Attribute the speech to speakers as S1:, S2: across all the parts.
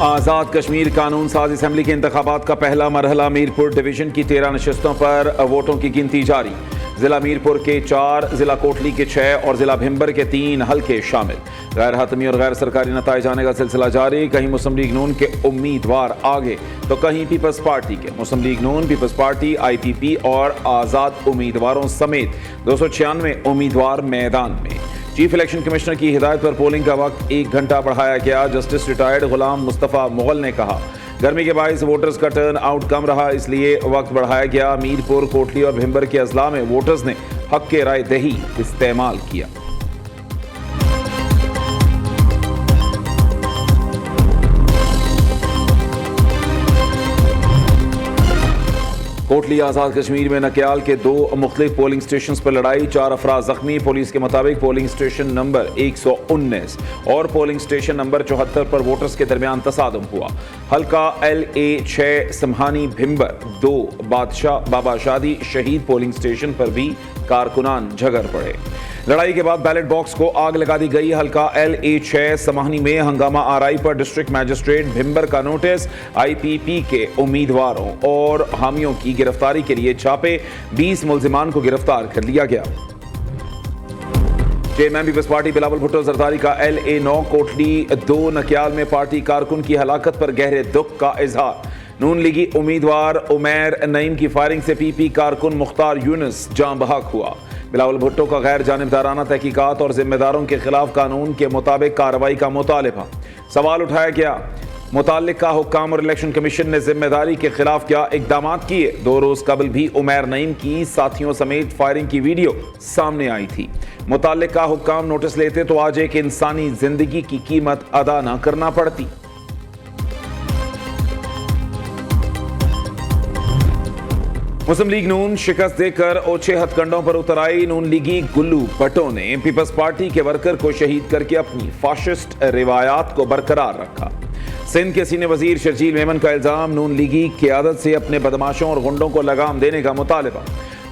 S1: آزاد کشمیر قانون ساز اسمبلی کے انتخابات کا پہلا مرحلہ میرپور ڈویژن کی 13 نشستوں پر ووٹوں کی گنتی جاری. ضلع میرپور کے 4, ضلع کوٹلی کے 6 اور ضلع بھمبر کے 3 حلقے شامل. غیر حتمی اور غیر سرکاری نتائج آنے کا سلسلہ جاری. کہیں مسلم لیگ نون کے امیدوار آگے تو کہیں پیپلز پارٹی کے. مسلم لیگ نون، پیپلز پارٹی، آئی پی پی اور آزاد امیدواروں سمیت 296 امیدوار میدان میں. چیف الیکشن کمشنر کی ہدایت پر پولنگ کا وقت 1 گھنٹہ بڑھایا گیا. جسٹس ریٹائرڈ غلام مصطفیٰ مغل نے کہا گرمی کے باعث ووٹرز کا ٹرن آؤٹ کم رہا، اس لیے وقت بڑھایا گیا. میرپور، کوٹلی اور بھمبر کے اضلاع میں ووٹرز نے حق کے رائے دہی استعمال کیا. کوٹلی آزاد کشمیر میں نکیال کے 2 مختلف پولنگ سٹیشنز پر لڑائی، 4 افراد زخمی. پولیس کے مطابق پولنگ سٹیشن نمبر 119 اور پولنگ سٹیشن نمبر 74 پر ووٹرز کے درمیان تصادم ہوا. حلقہ LA6 سمہانی بھمبر 2 بابا شادی شہید پولنگ سٹیشن پر بھی کارکنان جھگڑ پڑے. لڑائی کے بعد بیلٹ باکس کو آگ لگا دی گئی. حلقہ LA6 سمہانی میں ہنگامہ آرائی پر ڈسٹرکٹ میجسٹریٹ بھمبر کا نوٹس. آئی پی پی کے امیدواروں اور حامیوں کی گرفتاری کے لیے چھاپے، 20 ملزمان کو گرفتار کر لیا گیا. چیئرمین پیپلز پارٹی بلاول بھٹو زرداری کا LA9 کوٹلی 2 نکیال میں پارٹی کارکن کی ہلاکت پر گہرے دکھ کا اظہار. نون لیگی امیدوار عمیر نعیم کی فائرنگ سے پی پی کارکن مختار یونس جاں بحق ہوا. بلاول بھٹو کا غیر جانبدارانہ تحقیقات اور ذمہ داروں کے خلاف قانون کے مطابق کارروائی کا مطالبہ. سوال اٹھایا گیا متعلقہ حکام اور الیکشن کمیشن نے ذمہ داری کے خلاف کیا اقدامات کیے. 2 روز قبل بھی عمیر نعیم کی ساتھیوں سمیت فائرنگ کی ویڈیو سامنے آئی تھی. متعلقہ حکام نوٹس لیتے تو آج ایک انسانی زندگی کی قیمت ادا نہ کرنا پڑتی. مسلم لیگ نون شکست دے کر اوچھے ہتھ کنڈوں پر اتر آئی. نون لیگی گلو بٹوں نے پیپلز پارٹی کے ورکر کو شہید کر کے اپنی فاشسٹ روایات کو برقرار رکھا. سندھ کے سینئر وزیر شرجیل میمن کا الزام، نون لیگی قیادت سے اپنے بدماشوں اور غنڈوں کو لگام دینے کا مطالبہ.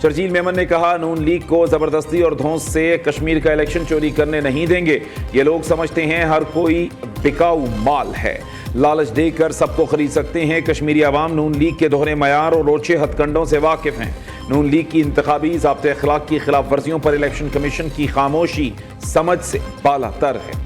S1: شرجیل میمن نے کہا نون لیگ کو زبردستی اور دھونس سے کشمیر کا الیکشن چوری کرنے نہیں دیں گے. یہ لوگ سمجھتے ہیں ہر کوئی بکاؤ مال ہے، لالچ دے کر سب کو خرید سکتے ہیں. کشمیری عوام نون لیگ کے دوہرے معیار اور اوچھے ہتھ کنڈوں سے واقف ہیں. نون لیگ کی انتخابی ضابطۂ اخلاق کی خلاف ورزیوں پر الیکشن کمیشن کی خاموشی سمجھ سے بالا تر ہے.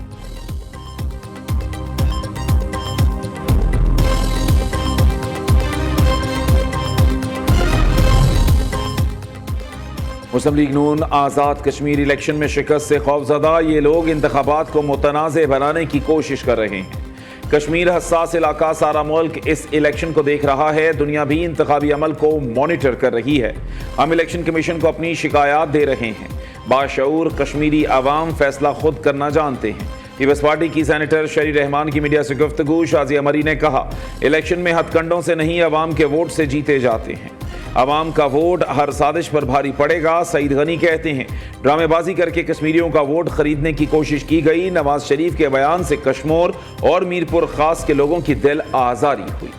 S1: مسلم لیگ نون آزاد کشمیر الیکشن میں شکست سے خوفزدہ. یہ لوگ انتخابات کو متنازع بنانے کی کوشش کر رہے ہیں. کشمیر حساس علاقہ، سارا ملک اس الیکشن کو دیکھ رہا ہے. دنیا بھی انتخابی عمل کو مانیٹر کر رہی ہے. ہم الیکشن کمیشن کو اپنی شکایات دے رہے ہیں. باشعور کشمیری عوام فیصلہ خود کرنا جانتے ہیں. پیپلز پارٹی کی سینیٹر شری رحمان کی میڈیا سے گفتگو. شازیہ مری نے کہا الیکشن میں ہتھ کنڈوں سے نہیں، عوام کے ووٹ سے جیتے جاتے ہیں. عوام کا ووٹ ہر سازش پر بھاری پڑے گا. سعید غنی کہتے ہیں ڈرامے بازی کر کے کشمیریوں کا ووٹ خریدنے کی کوشش کی گئی. نواز شریف کے بیان سے کشمور اور میرپور خاص کے لوگوں کی دل آزاری ہوئی.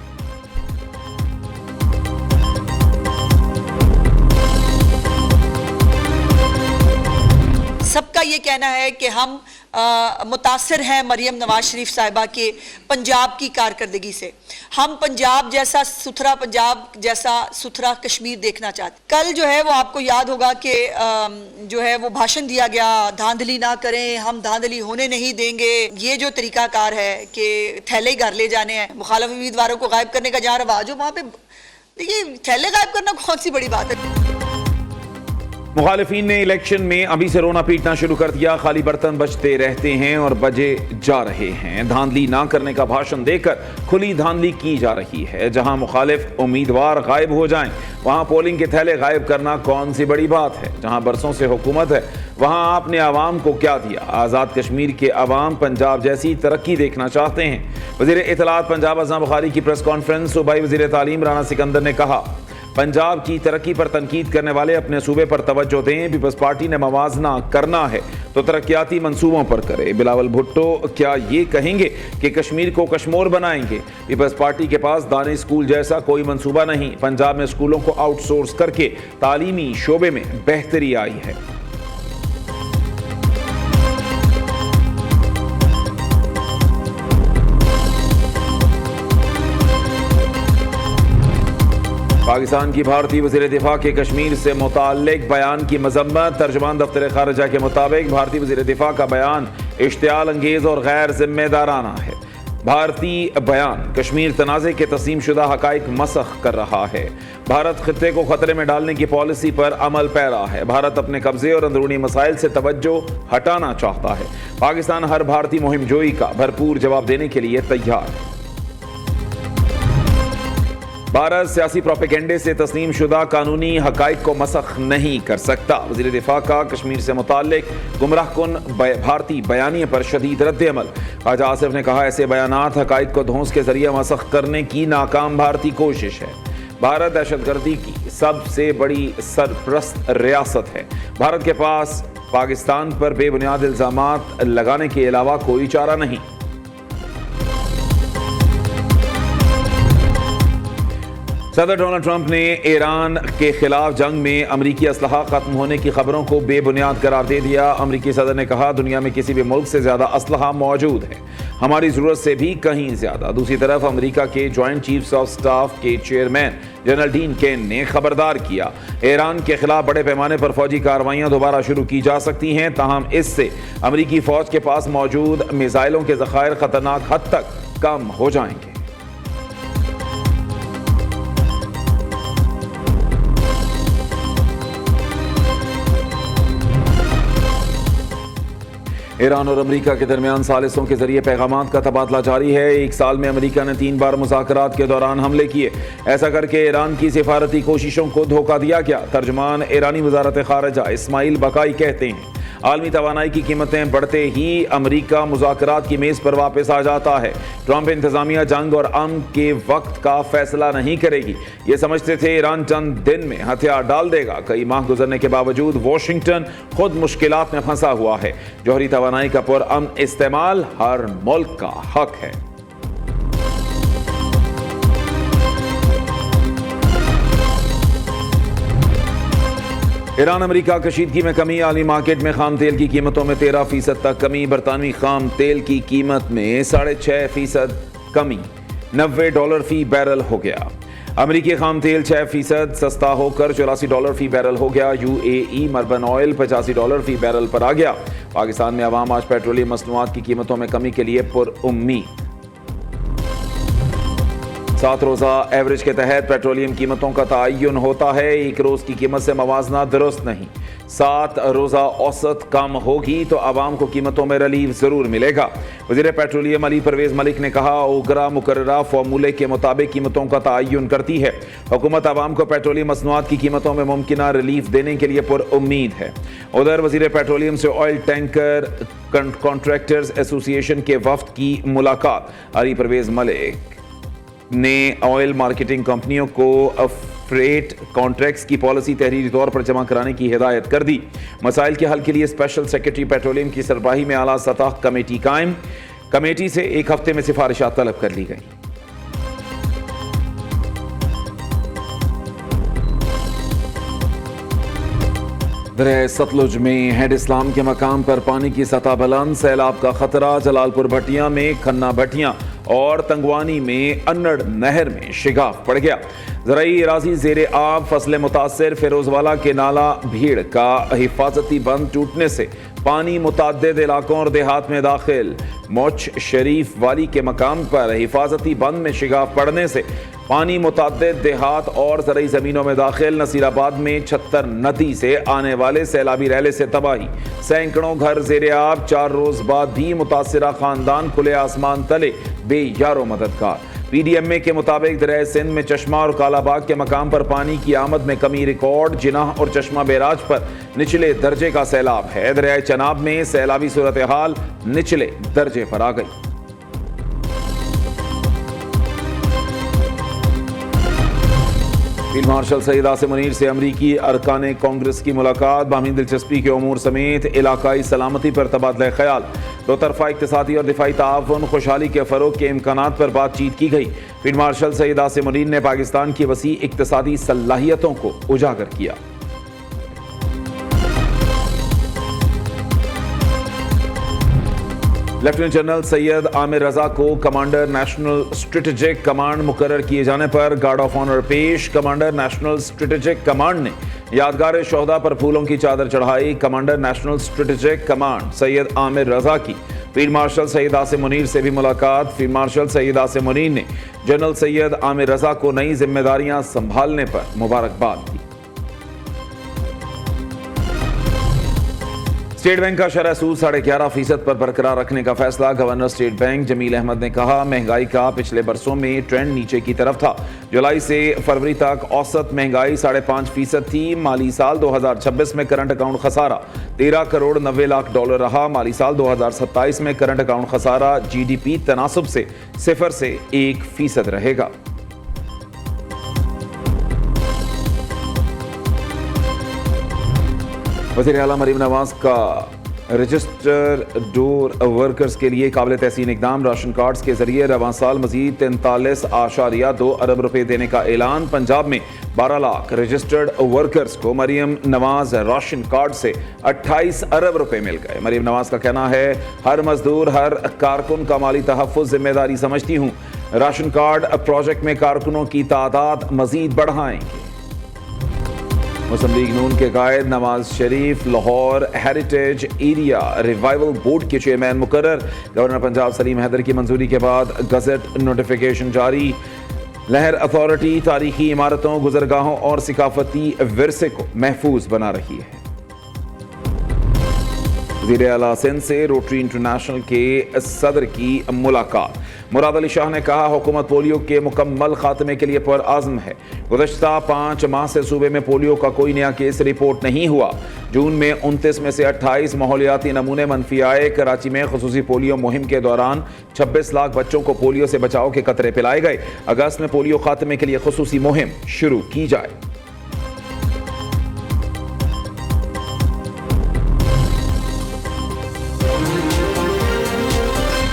S2: سب کا یہ کہنا ہے کہ ہم متاثر ہیں مریم نواز شریف صاحبہ کے پنجاب کی کارکردگی سے. ہم پنجاب جیسا ستھرا کشمیر دیکھنا چاہتے. کل جو ہے وہ آپ کو یاد ہوگا کہ جو ہے وہ بھاشن دیا گیا دھاندلی نہ کریں، ہم دھاندلی ہونے نہیں دیں گے. یہ جو طریقہ کار ہے کہ تھیلے ہی گھر لے جانے ہیں، مخالف امیدواروں کو غائب کرنے کا جہاں رواج ہو وہاں پہ دیکھیے تھیلے غائب کرنا کون سی بڑی بات ہے.
S1: مخالفین نے الیکشن میں ابھی سے رونا پیٹنا شروع کر دیا. خالی برتن بجتے رہتے ہیں اور بجے جا رہے ہیں. دھاندلی نہ کرنے کا بھاشن دے کر کھلی دھاندلی کی جا رہی ہے. جہاں مخالف امیدوار غائب ہو جائیں وہاں پولنگ کے تھیلے غائب کرنا کون سی بڑی بات ہے. جہاں برسوں سے حکومت ہے وہاں آپ نے عوام کو کیا دیا. آزاد کشمیر کے عوام پنجاب جیسی ترقی دیکھنا چاہتے ہیں. وزیر اطلاعات پنجاب ازاں بخاری کی پریس کانفرنس. صوبائی وزیر تعلیم رانا سکندر نے کہا پنجاب کی ترقی پر تنقید کرنے والے اپنے صوبے پر توجہ دیں. پیپلز پارٹی نے موازنہ کرنا ہے تو ترقیاتی منصوبوں پر کرے. بلاول بھٹو کیا یہ کہیں گے کہ کشمیر کو کشمور بنائیں گے؟ پیپلز پارٹی کے پاس دانے اسکول جیسا کوئی منصوبہ نہیں. پنجاب میں اسکولوں کو آؤٹ سورس کر کے تعلیمی شعبے میں بہتری آئی ہے. پاکستان کی بھارتی وزیر دفاع کے کشمیر سے متعلق بیان کی مذمت. ترجمان دفتر خارجہ کے مطابق بھارتی وزیر دفاع کا بیان اشتعال انگیز اور غیر ذمہ دارانہ ہے. بھارتی بیان کشمیر تنازع کے تسلیم شدہ حقائق مسخ کر رہا ہے. بھارت خطے کو خطرے میں ڈالنے کی پالیسی پر عمل پیرا ہے. بھارت اپنے قبضے اور اندرونی مسائل سے توجہ ہٹانا چاہتا ہے. پاکستان ہر بھارتی مہم جوئی کا بھرپور جواب دینے کے لیے تیار ہے. بھارت سیاسی پروپیگنڈے سے تسلیم شدہ قانونی حقائق کو مسخ نہیں کر سکتا. وزیر دفاع کا کشمیر سے متعلق گمراہ کن بھارتی بیانیے پر شدید رد عمل. خواجہ آصف نے کہا ایسے بیانات حقائق کو دھونس کے ذریعے مسخ کرنے کی ناکام بھارتی کوشش ہے. بھارت دہشت گردی کی سب سے بڑی سرپرست ریاست ہے. بھارت کے پاس پاکستان پر بے بنیاد الزامات لگانے کے علاوہ کوئی چارہ نہیں. صدر ڈونلڈ ٹرمپ نے ایران کے خلاف جنگ میں امریکی اسلحہ ختم ہونے کی خبروں کو بے بنیاد قرار دے دیا. امریکی صدر نے کہا دنیا میں کسی بھی ملک سے زیادہ اسلحہ موجود ہے, ہماری ضرورت سے بھی کہیں زیادہ. دوسری طرف امریکہ کے جوائنٹ چیفز آف سٹاف کے چیئرمین جنرل ڈین کین نے خبردار کیا ایران کے خلاف بڑے پیمانے پر فوجی کارروائیاں دوبارہ شروع کی جا سکتی ہیں, تاہم اس سے امریکی فوج کے پاس موجود میزائلوں کے ذخائر خطرناک حد تک کم ہو جائیں گے. ایران اور امریکہ کے درمیان ثالثوں کے ذریعے پیغامات کا تبادلہ جاری ہے. ایک سال میں امریکہ نے 3 بار مذاکرات کے دوران حملے کیے. ایسا کر کے ایران کی سفارتی کوششوں کو دھوکہ دیا گیا. ترجمان ایرانی وزارت خارجہ اسماعیل بقائی کہتے ہیں عالمی توانائی کی قیمتیں بڑھتے ہی امریکہ مذاکرات کی میز پر واپس آ جاتا ہے. ٹرمپ انتظامیہ جنگ اور امن کے وقت کا فیصلہ نہیں کرے گی. یہ سمجھتے تھے ایران چند دن میں ہتھیار ڈال دے گا. کئی ماہ گزرنے کے باوجود واشنگٹن خود مشکلات میں پھنسا ہوا ہے. جوہری توانائی کا پرامن استعمال ہر ملک کا حق ہے. ایران امریکہ کشیدگی میں کمی. عالمی مارکیٹ میں خام تیل کی قیمتوں میں 13% تک کمی. برطانوی خام تیل کی قیمت میں 6.5% کمی $90 فی بیرل ہو گیا. امریکی خام تیل 6% سستا ہو کر $84 فی بیرل ہو گیا. UAE مربن آئل $85 فی بیرل پر آ گیا. پاکستان میں عوام آج پیٹرولیم مصنوعات کی قیمتوں میں کمی کے لیے پر امید. 7 روزہ ایوریج کے تحت پیٹرولیم قیمتوں کا تعین ہوتا ہے. ایک روز کی قیمت سے موازنہ درست نہیں. 7 روزہ اوسط کم ہوگی تو عوام کو قیمتوں میں ریلیف ضرور ملے گا. وزیر پیٹرولیم علی پرویز ملک نے کہا اوگرا مقررہ فارمولے کے مطابق قیمتوں کا تعین کرتی ہے. حکومت عوام کو پیٹرولیم مصنوعات کی قیمتوں میں ممکنہ ریلیف دینے کے لیے پر امید ہے. ادھر وزیر پیٹرولیم سے آئل ٹینکر کانٹریکٹرز ایسوسی ایشن کے وفد کی ملاقات. علی پرویز ملک نے آئل مارکیٹنگ کمپنیوں کو فریٹ کانٹریکٹس کی پالیسی تحریری طور پر جمع کرانے کی ہدایت کر دی. مسائل کے حل کے لیے اسپیشل سیکرٹری پیٹرولیم کی سربراہی میں اعلیٰ سطح کمیٹی قائم. کمیٹی سے 1 ہفتے میں سفارشات طلب کر لی گئی. دریائے ستلج میں ہیڈ اسلام کے مقام پر پانی کی سطح بلند. سیلاب کا خطرہ. جلال پور بھٹیاں میں کھنا بھٹیاں اور تنگوانی میں انڑ نہر میں شگاف پڑ گیا. زرعی اراضی زیر آب. فصلیں متاثر. فیروز والا کے نالہ بھیڑ کا حفاظتی بند ٹوٹنے سے پانی متعدد علاقوں اور دیہات میں داخل. موچ شریف والی کے مقام پر حفاظتی بند میں شگاف پڑنے سے پانی متعدد دیہات اور زرعی زمینوں میں داخل. نصیر آباد میں 76 ندی سے آنے والے سیلابی ریلے سے تباہی. سینکڑوں گھر زیر آب. 4 روز بعد بھی متاثرہ خاندان کھلے آسمان تلے بے یار و مددگار. پی ڈی ایم اے کے مطابق دریائے سندھ میں چشمہ اور کالا باغ کے مقام پر پانی کی آمد میں کمی ریکارڈ. جناح اور چشمہ بیراج پر نچلے درجے کا سیلاب ہے. دریائے چناب میں سیلابی صورتحال نچلے درجے پر آ گئی. فیلڈ مارشل سید عاصم منیر سے امریکی ارکان کانگریس کی ملاقات. باہمی دلچسپی کے امور سمیت علاقائی سلامتی پر تبادلہ خیال. 2 طرفہ اقتصادی اور دفاعی تعاون. خوشحالی کے فروغ کے امکانات پر بات چیت کی گئی. فیلڈ مارشل سید عاصم منیر نے پاکستان کی وسیع اقتصادی صلاحیتوں کو اجاگر کیا. لیفٹیننٹ جنرل سید عامر رضا کو کمانڈر نیشنل اسٹریٹجک کمانڈ مقرر کیے جانے پر گارڈ آف آنر پیش۔ کمانڈر نیشنل اسٹریٹجک کمانڈ نے یادگار شہداء پر پھولوں کی چادر چڑھائی۔ کمانڈر نیشنل اسٹریٹجک کمانڈ سید عامر رضا کی فیلڈ مارشل سید عاصم منیر سے بھی ملاقات۔ فیلڈ مارشل سید عاصم منیر نے جنرل سید عامر رضا کو نئی ذمہ داریاں سنبھالنے پر مبارکباد دی۔ اسٹیٹ بینک کا شرح سود 11.5% پر برقرار رکھنے کا فیصلہ۔ گورنر اسٹیٹ بینک جمیل احمد نے کہا مہنگائی کا پچھلے برسوں میں ٹرینڈ نیچے کی طرف تھا۔ جولائی سے فروری تک اوسط مہنگائی 5.5% تھی۔ مالی سال 2026 میں کرنٹ اکاؤنٹ خسارہ $13 کروڑ 90 لاکھ رہا۔ مالی سال 2027 میں کرنٹ اکاؤنٹ خسارہ جی ڈی پی تناسب سے 0 سے 1% رہے گا۔ وزیر اعلیٰ مریم نواز کا رجسٹر ڈور ورکرز کے لیے قابل تحسین اقدام۔ راشن کارڈز کے ذریعے رواں سال مزید 43.2 ارب روپے دینے کا اعلان۔ پنجاب میں 12 لاکھ رجسٹرڈ ورکرز کو مریم نواز راشن کارڈ سے 28 ارب روپے مل گئے۔ مریم نواز کا کہنا ہے ہر مزدور ہر کارکن کا مالی تحفظ ذمہ داری سمجھتی ہوں۔ راشن کارڈ پروجیکٹ میں کارکنوں کی تعداد مزید بڑھائیں گے۔ مسلم لیگ نون کے قائد Nawaz Sharif Lahore heritage area revival board کے چیئرمین مقرر۔ گورنر پنجاب سلیم حیدر کی منظوری کے بعد گزٹ نوٹیفیکیشن جاری۔ لہر اتھارٹی تاریخی عمارتوں، گزرگاہوں اور ثقافتی ورثے کو محفوظ بنا رہی ہے۔ وزیر اعلیٰ سندھ سے روٹری انٹرنیشنل کے صدر کی ملاقات۔ مراد علی شاہ نے کہا حکومت پولیو کے مکمل خاتمے کے لیے پرعزم ہے۔ گزشتہ 5 ماہ سے صوبے میں پولیو کا کوئی نیا کیس رپورٹ نہیں ہوا۔ جون میں 29 میں سے 28 ماحولیاتی نمونے منفی آئے۔ کراچی میں خصوصی پولیو مہم کے دوران 26 لاکھ بچوں کو پولیو سے بچاؤ کے قطرے پلائے گئے۔ اگست میں پولیو خاتمے کے لیے خصوصی مہم شروع کی جائے۔